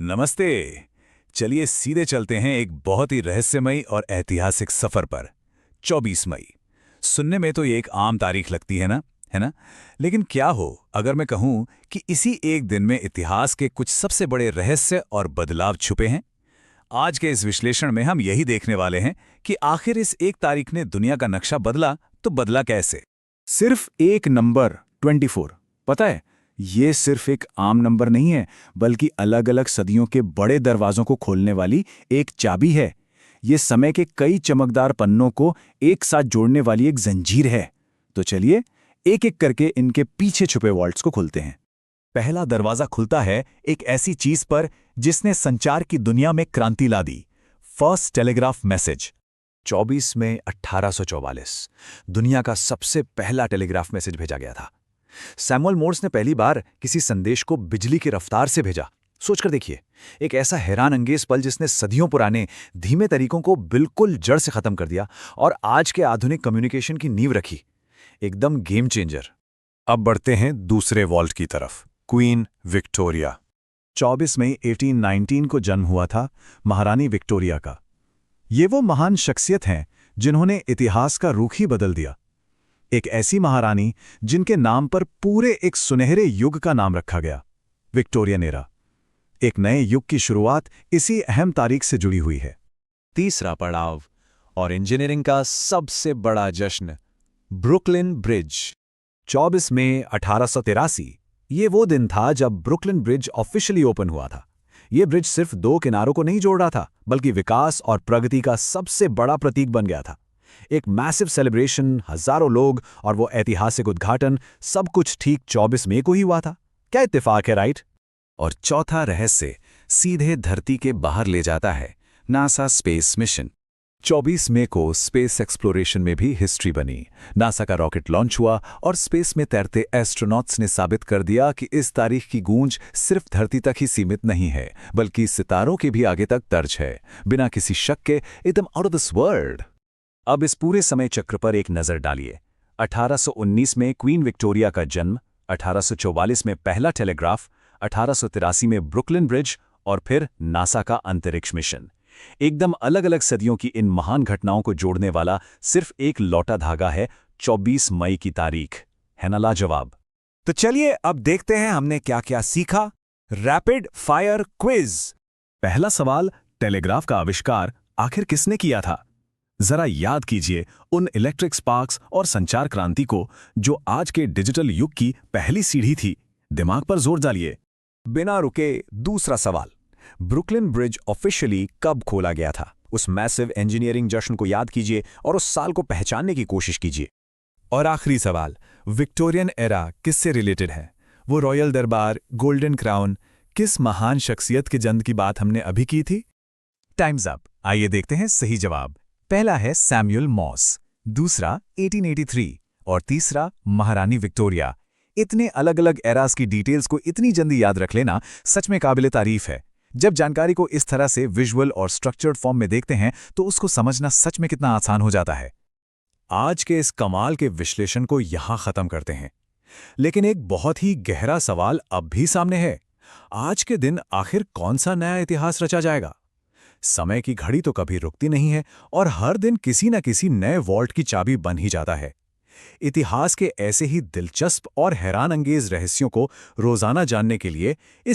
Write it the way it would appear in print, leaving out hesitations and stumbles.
नमस्ते। चलिए सीधे चलते हैं एक बहुत ही रहस्यमयी और ऐतिहासिक सफर पर। 24 मई। सुनने में तो ये एक आम तारीख लगती है ना? लेकिन क्या हो अगर मैं कहूं कि इसी एक दिन में इतिहास के कुछ सबसे बड़े रहस्य और बदलाव छुपे हैं। आज के इस विश्लेषण में हम यही देखने वाले हैं कि आखिर इस एक तारीख ने दुनिया का नक्शा बदला तो बदला कैसे। सिर्फ एक नंबर 24। पता है, ये सिर्फ एक आम नंबर नहीं है, बल्कि अलग अलग सदियों के बड़े दरवाजों को खोलने वाली एक चाबी है। ये समय के कई चमकदार पन्नों को एक साथ जोड़ने वाली एक जंजीर है। तो चलिए एक एक करके इनके पीछे छुपे वॉल्ट्स को खोलते हैं। पहला दरवाजा खुलता है एक ऐसी चीज पर जिसने संचार की दुनिया में क्रांति ला दी। First telegraph message. 24 मई 1844 दुनिया का सबसे पहला टेलीग्राफ मैसेज भेजा गया था। सैमुअल मोर्स ने पहली बार किसी संदेश को बिजली की रफ्तार से भेजा। सोचकर देखिए, एक ऐसा हैरान अंगेज पल जिसने सदियों पुराने धीमे तरीकों को बिल्कुल जड़ से खत्म कर दिया और आज के आधुनिक कम्युनिकेशन की नींव रखी। एकदम गेम चेंजर। अब बढ़ते हैं दूसरे वॉल्ट की तरफ। Queen Victoria. 24 मई 1819 को जन्म हुआ था महारानी विक्टोरिया का। ये वो महान शख्सियत हैं जिन्होंने इतिहास का रुख ही बदल दिया। एक ऐसी महारानी जिनके नाम पर पूरे एक सुनहरे युग का नाम रखा गया, विक्टोरियन एरा। एक नए युग की शुरुआत इसी अहम तारीख से जुड़ी हुई है। तीसरा पड़ाव और इंजीनियरिंग का सबसे बड़ा जश्न, ब्रुकलिन ब्रिज। 24 मई 1883 ये वो दिन था जब ब्रुकलिन ब्रिज ऑफिशियली ओपन हुआ था। ये ब्रिज सिर्फ दो किनारों को नहीं जोड़ रहा था, बल्कि विकास और प्रगति का सबसे बड़ा प्रतीक बन गया था। एक मैसिव सेलिब्रेशन, हजारों लोग और वो ऐतिहासिक उद्घाटन, सब कुछ ठीक 24 मई को ही हुआ था। क्या इत्तेफाक है, राइट? और चौथा रहस्य सीधे धरती के बाहर ले जाता है, नासा स्पेस मिशन। 24 मई को स्पेस एक्सप्लोरेशन में भी हिस्ट्री बनी। नासा का रॉकेट लॉन्च हुआ और स्पेस में तैरते एस्ट्रोनॉट्स ने साबित कर दिया कि इस तारीख की गूंज सिर्फ धरती तक ही सीमित नहीं है, बल्कि सितारों के भी आगे तक दर्ज है, बिना किसी शक के एकदम आउट ऑफ दिस वर्ल्ड। अब इस पूरे समय चक्र पर एक नजर डालिए। 1819 में क्वीन विक्टोरिया का जन्म, 1844 में पहला टेलीग्राफ, 1883 में ब्रुकलिन ब्रिज और फिर नासा का अंतरिक्ष मिशन। एकदम अलग अलग सदियों की इन महान घटनाओं को जोड़ने वाला सिर्फ एक लौटा धागा है 24 मई की तारीख। है ना लाजवाब? तो चलिए अब देखते हैं हमने क्या क्या सीखा। Rapid fire quiz. पहला सवाल, टेलीग्राफ का आविष्कार आखिर किसने किया था? जरा याद कीजिए उन इलेक्ट्रिक स्पार्क्स और संचार क्रांति को जो आज के डिजिटल युग की पहली सीढ़ी थी। दिमाग पर जोर डालिए। बिना रुके दूसरा सवाल, ब्रुकलिन ब्रिज ऑफिशियली कब खोला गया था? उस मैसिव इंजीनियरिंग जश्न को याद कीजिए और उस साल को पहचानने की कोशिश कीजिए। और आखिरी सवाल, विक्टोरियन एरा किससे रिलेटेड है? वो रॉयल दरबार, गोल्डन क्राउन, किस महान शख्सियत के जन्म की बात हमने अभी की थी? Times up. आइए देखते हैं सही जवाब। पहला है सैमुअल मॉस, दूसरा 1883 और तीसरा महारानी विक्टोरिया। इतने अलग अलग एरास की डिटेल्स को इतनी जल्दी याद रख लेना सच में काबिले तारीफ है। जब जानकारी को इस तरह से विजुअल और स्ट्रक्चर्ड फॉर्म में देखते हैं तो उसको समझना सच में कितना आसान हो जाता है। आज के इस कमाल के विश्लेषण को यहां खत्म करते हैं, लेकिन एक बहुत ही गहरा सवाल अब भी सामने है। आज के दिन आखिर कौन सा नया इतिहास रचा जाएगा? समय की घड़ी तो कभी रुकती नहीं है और हर दिन किसी न किसी नए वॉल्ट की चाबी बन ही जाता है। इतिहास के ऐसे ही दिलचस्प और हैरान अंगेज रहस्यों को रोजाना जानने के लिए इस